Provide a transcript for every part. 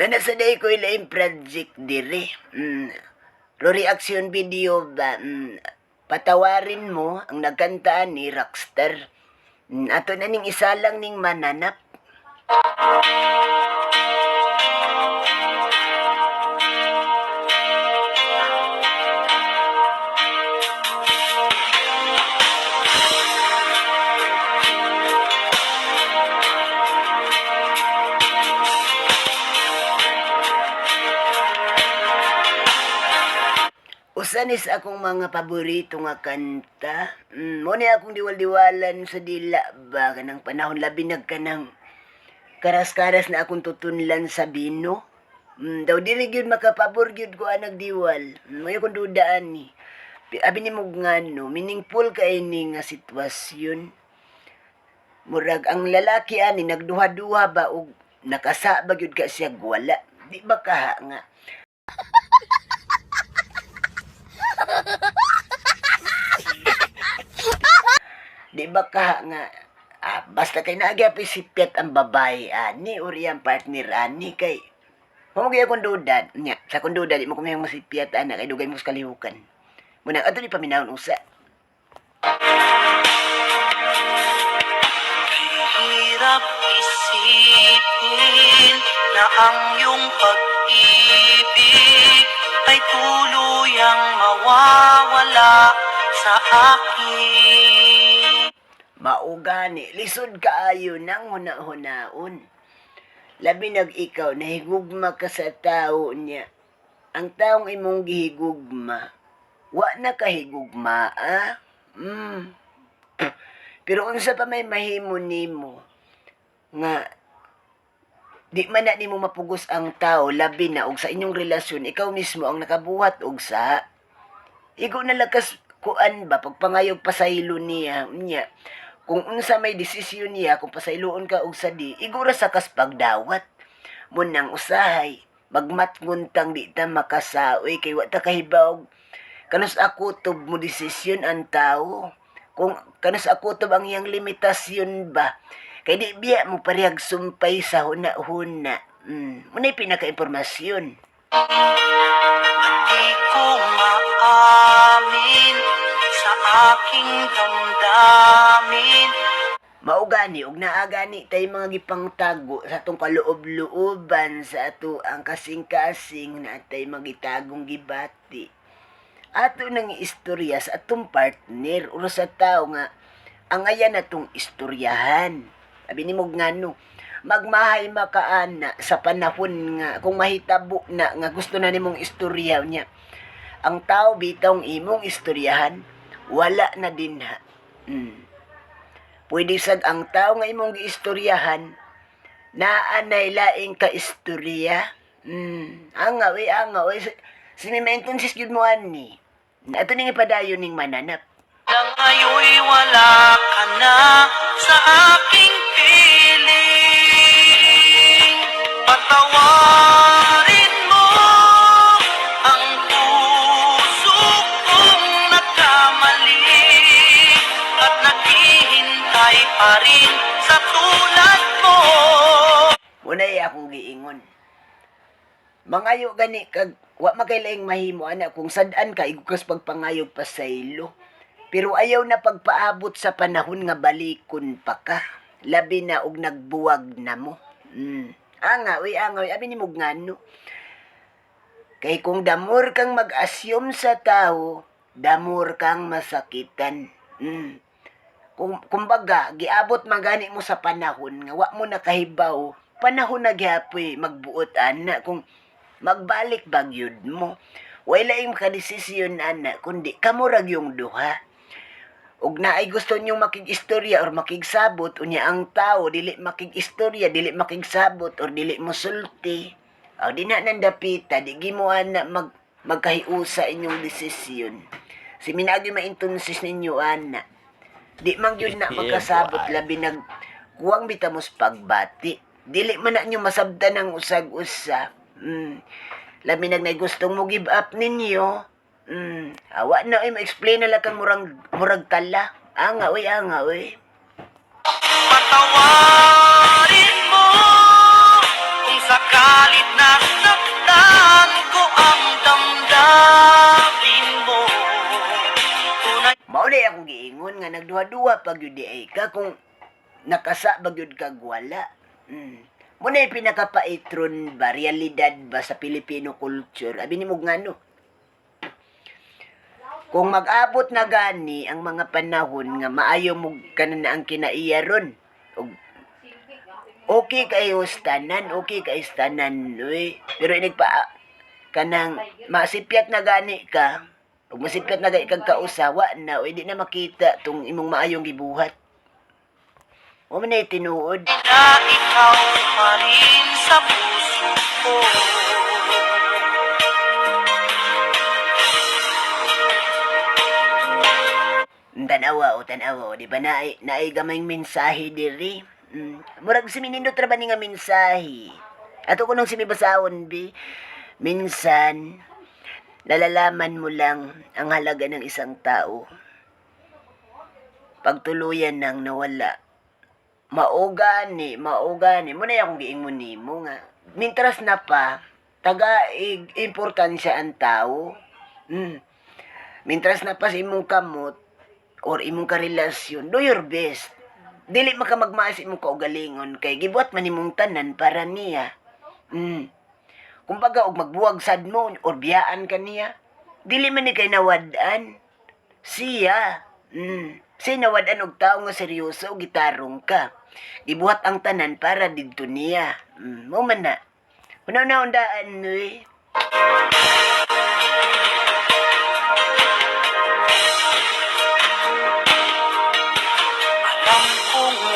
Nanasaday ko ilaing project dire. Ro reaction video ba? Patawarin mo ang nagkantaan ni Rockstar. Ato na ning isa lang ning mananap. Usa ni sa akong mga paborito nga kanta. Mo ni akong diwal-diwalan sa dila ba kanang panahon labi nagkanang karas-karas na akong tutunlan sa bino. Daw dili gyud makapabor gyud ko anag diwal. May akong dudaan ni. Abi ni mo ngano, meaningful kay ni nga sitwasyon. Murag ang lalaki ani nagduha-duha ba og nakasa ba gyud ka siya wala. Di ba kaha nga? Di ba ka nga, basta kay naagyapi si Pet ang babae, ani, uri ang partner, ani, kay, mamagay akong duda, nya, sa akong duda, di mo kumayang si Pet, anak, kay dugay mo sa kalihukan. Muna, ato ni paminahon usa. Hirap isipin na ang iyong pag-ibig ay tuluyang mawawala sa akin. Maugani, lisod kaayo nang huna-hunaon. Labi nag-ikaw, nahigugma ka sa tao niya. Ang taong imong gihigugma, wa na kahigugma, Pero unsa pa may mahimo nimo, nga, di man na nimo mapugos ang tao, labi na, og sa inyong relasyon, ikaw mismo ang nakabuhat og sa, igo na lakas kuan ba, pagpangayog pasaylo niya, kung unsa may desisyon niya, kung pasayloon ka og sadi, igura sa kas pagdawat. Munang usahay, magmatnguntang di ta makasaoy, kay wata kahibaw, kanus akutob mo desisyon ang tao. Kung kanus akutob ang iyang limitasyon ba, kay di biya mo parehag sumpay sa huna-huna. Muna'y pinaka-impormasyon. Di ko maamin sa aking damdamin. Maugani, og naagani tay mga gipangtago sa atong kaloob-looban sa ato ang kasing-kasing na tay magitagong gibati. Ato nang istorya sa atong partner o sa tao nga ang ayan atong istoryahan. Sabi ni mo ngano, magmahay makaana sa panahon nga kung mahitabo na nga gusto na nimong istorya niya. Ang tao bitong imong istoryahan, wala na din ha. Pwede sad ang tao nga imong giistoryahan, naanay laing ka istorya. Angaw. Sinimentonsis yun mo ani. Ato ning ipadayon ning mananap. Nang ngayoy wala ka na sa aking piling. Patawarin mo ang puso kong nagkamali at naghihintay pa rin sa tulad mo. Munay akong giingon. Mangayo gani kag wa magkailaing mahimo ana kung sadaan ka igukas pagpangayog pa sa ilo. Pero ayaw na pagpaabot sa panahon nga balikon pa ka. Labi na og nagbuwag na mo. Angaw, abi ni mo ngano. Kay kung damor kang mag-assume sa tao, damor kang masakitan. Kumbaga, giabot magani mo sa panahon nga wa mo nakahibaw, panahon na gyapoy magbuot ana kung magbalik bagyod mo. Wala yung makadesisyon ana kundi kamurag yung duha. Ug naay gusto niyong makig-istorya or makigsabot unya ang tao dili makig-istorya, dili makigsabot or dili mosulti. Aw di na nandapita, di gimo ana magkahiusa inyong desisyon. Si minagi maintunsis ninyo ana. Di man gyud na magkasabot labi nag kuwang bitamos pagbati. Dili man na nyo masabdan ang usag-usa. Labi nag gustong mo give up ninyo. Awa na ay ma-explain na lang kang murag tala. Angaw. Patawarin mo kung sakalit na nga nagduha-duha pag yun di ay ka kung nakasa bagyod kag wala. Muna yung pinakapaitron ba, realidad ba sa Filipino culture? Abi ni mo nga no. Kung mag-abot na gani ang mga panahon nga maayo mo kanan na ang kinaiya ron. Okay kayo stanan, uy. Pero inig pa kanang masipyat na gani ka, ug masipyat na gani kag kausawa na, uy, di na makita tong imong maayong gibuhat. O man ay tinuod. Na ikaw pa rin sa puso ko. Tanawa, di ba naay gamayng mensahe diri? Murag si minindot ra ba ni nga mensahe? Ato ko nung simibasawon, bi. Minsan, nalalaman mo lang ang halaga ng isang tao. Pagtuluyan nang nawala. Maugani. Muna akong giingon nimo nga. Mintras na pa, importansya ang tao. Mintras na pa sa imong kamot, or imong karelasyon, do your best. Dili makamagmaas imong kaugalingon kay gibuhat man imong tanan para niya. Kumbaga og magbuwag sad mo or biyaan ka niya, dili man ni kay nawad-an. Siya. Siya nawad-an og tao nga seryoso og gitarong ka. Gibuhat ang tanan para didto niya. Mo man na. Unaw-undaan eh.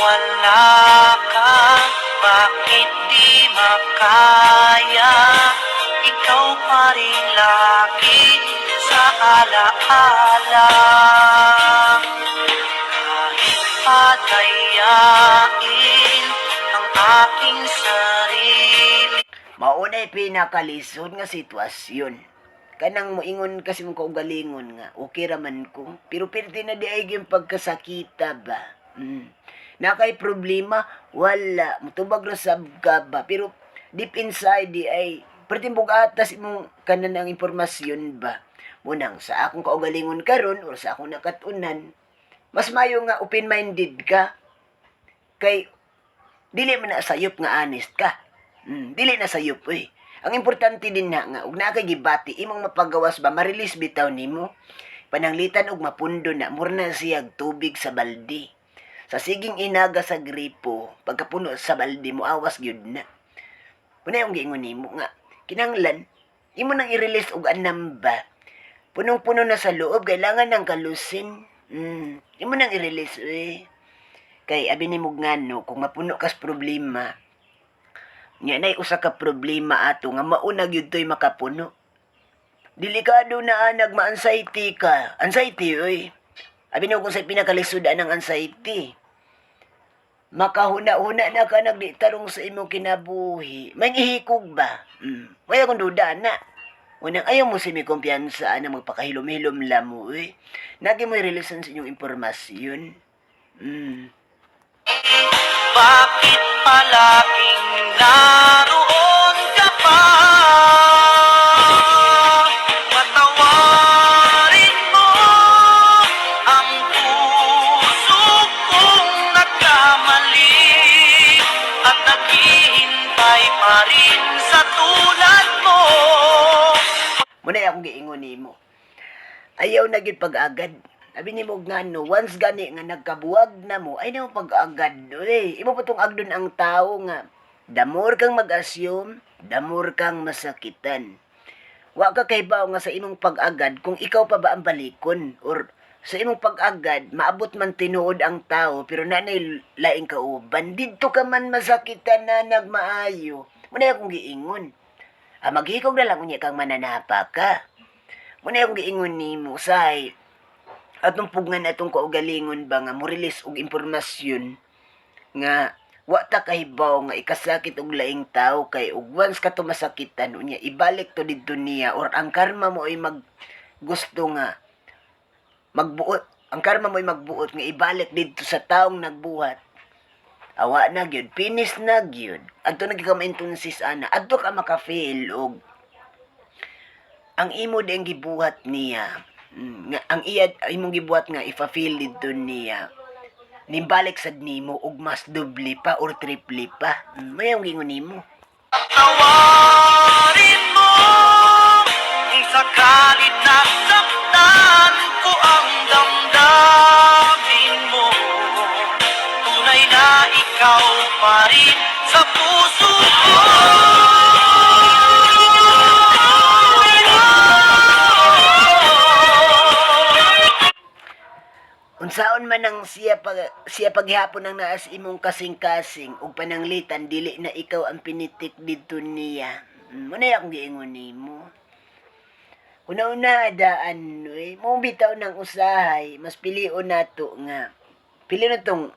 Wala ka, bakit di makaya? Ikaw pa rin lagi sa alaala. Kahit padayain ang aking sarili. Maunay pinakalisod nga sitwasyon. Kanang moingon kasi mong kaugalingon nga, okay raman ko. Pero pirti na di ay yung pagkasakita ba? Nakay problema, wala. Mutubag na sab ka ba? Pero deep inside di ay pertimbog atas imong kanan ang impormasyon ba? Munang sa akong kaugalingon karon o sa akong nakatunan, mas mayo nga open-minded ka. Kay dili man na sayop nga honest ka. Dili na sayop eh. Ang importante din na nga, ug na kay gibati, imong mapagawas ba, marilis bitaw nimo. Pananglitan og mapundo na, murna siyag tubig sa balde. Sa siging inaga sa gripo, pagkapuno sa balde mo, awas gyud na. Muna yung giingon nimo nga, kinanglan, imo nang i-release og anam ba? Punong-puno na sa loob, kailangan ng kalusin. Imo nang i-release eh. Kay abi nimo nga no, kung mapuno kas problema, nya nay usa ka problema ato nga mauna gyud toy makapuno. Delikado na anag ma-anxiety ka. Anxiety oy. Abi nimo kung sa pinakalisudan ng anxiety. Makahuna-huna na ka nagdi tarong sa imong kinabuhi. May ihikog ba? May akong duda na. Unang ayaw mo si may kumpiyansa na magpakahilom-hilom lamo eh. Nagi mo i-releasean sa inyong impormasyon. Bakit palaging naroon ka pa? Patawarin mo ang puso kong nagkamali at naghihintay pa rin sa tulad mo. Muna akong giingon nimo. Ayaw na gyud pag-agad. Abi nimo nga no, once gani nga nagkabuwag na mo, ay na mo pag-agad. Imo pa tong agdon ang tao nga. Damor kang mag-assume, damor kang masakitan. Wa ka kay bao nga sa imong pag-agad kung ikaw pa ba ang balikon or sa imong pag-agad maabot man tinuod ang tao pero nanay laing kauban didto ka man masakitan na nagmaayo. Muna akong giingon. Maghikog na lang unya kang mananapa ka. Muna akong giingon nimo say atong pugngan atong kaugalingon ba nga mo release og impormasyon nga wa ta kahibaw nga ikasakit og laing tao kay ug once ka to masakitan unya ibalik to didto niya or ang karma mo ay gusto nga magbuot ang karma mo ay magbuot nga ibalik didto sa taong nagbuhat. Awa na gyud, finish na gyud. Adto na gyud ka ma-intunsis ana, adto ka maka-feel og ang imo ding gibuhat niya. Nga ang iyad imong gibuhat nga ifa-feel dito niya. Nimbalik sad nimo og mas doble pa or triple pa. Mayong gingon nimo. Tawarin mo kung sakalit nasaktan ko ang damdamin mo. Tunay na ikaw pa rin sa puso ko. Unsaon man ang siya paghapon ang naas imong kasing-kasing ug pananglitan dili na ikaw ang pinitik didto niya. Muna akong giingon nimo. Una-una daan mo bitaw ng usahay, mas pilion nato nga. Pili na tong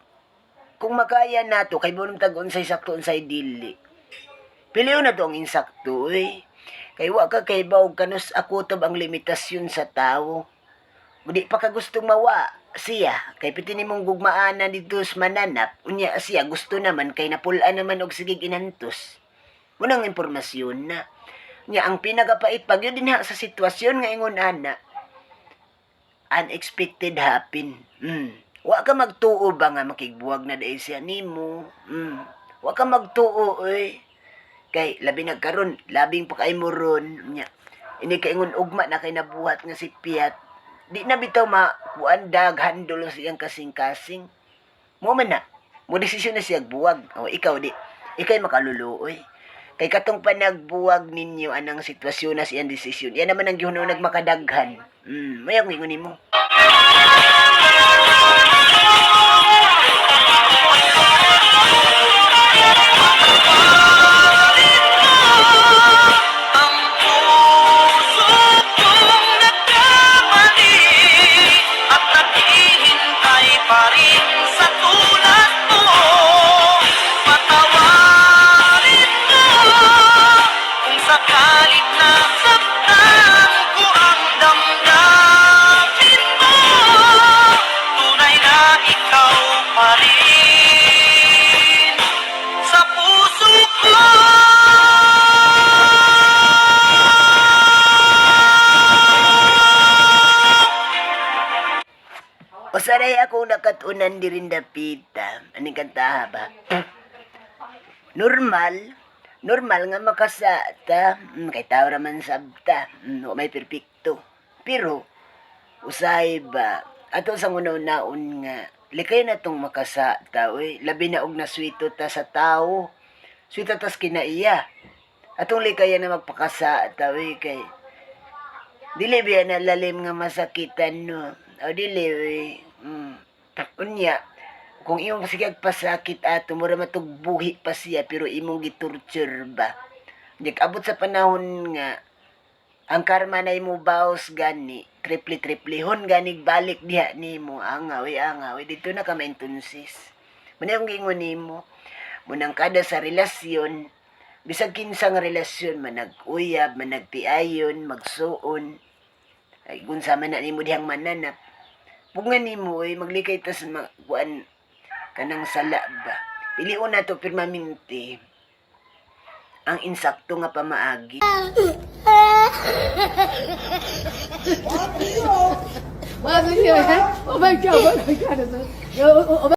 kung makaya nato kay bunong tag unsay sakto unsay dili. Pilion na to ang insakto Kay wa ka kay bawog kanus akutob ang limitasyon sa tawo. Mudi pa ka gustong mawa siya kay piti nimong gugmaanan dito sa mananap unya siya gusto naman kay napulaan naman og sige ginantos. Munang impormasyon na nya ang pinagapait pag yun din sa sitwasyon nga ingon ana unexpected happen. Wa ka magtuo ba nga makigbuwag na dai siya nimo? Wa ka magtuo kay labi nagkaron labing pa kay mo ron nya ini kay ingon ugma na kay nabuhat nga si Piat. Di na bitaw makuan handol siyang kasing-kasing. Mo man na. Mo desisyon na siya buwag. O ikaw di. Ikay makaluluoy. Kay katong panagbuwag ninyo anang sitwasyon na siyang desisyon. Yan naman ang gihuno nagmakadaghan. Mayang ingon mo. Sakalit nasaktan ko ang damdamin mo. Tunay na ikaw pa rin sa puso ko. O saray ako nakatunan di rin dapita. Aning kantaha ba? Normal nga makasata. Kay tao raman sabta. May perpekto. Pero, usay ba? Ato sa unaw-naon nga, likay na tong makasata. Labi na og naswito ta sa tao. Swito tas kinaiya. Atong likaya na magpakasata. Kay, dili biya na lalim nga masakitan no. O dili unya. Kung imong pasigag pasakit ato, mura matugbuhi pa siya, pero imong gitorture ba? Abot sa panahon nga, ang karma na imo baos gani, triple-triplehon ganig balik diha nimo, angawi, dito na ka maintunsis. Muna yung gingon nimo, munang kada sa relasyon, bisag kinsang relasyon, manag-uyab, managtiayon, magsuon, ay kung sama na nimo dihang mananap, pungan nimo, maglikay tas magkuan, kanang sala ba? Piliun na to permanente ang insakto nga pamaagi. Oh my God! Oh my God!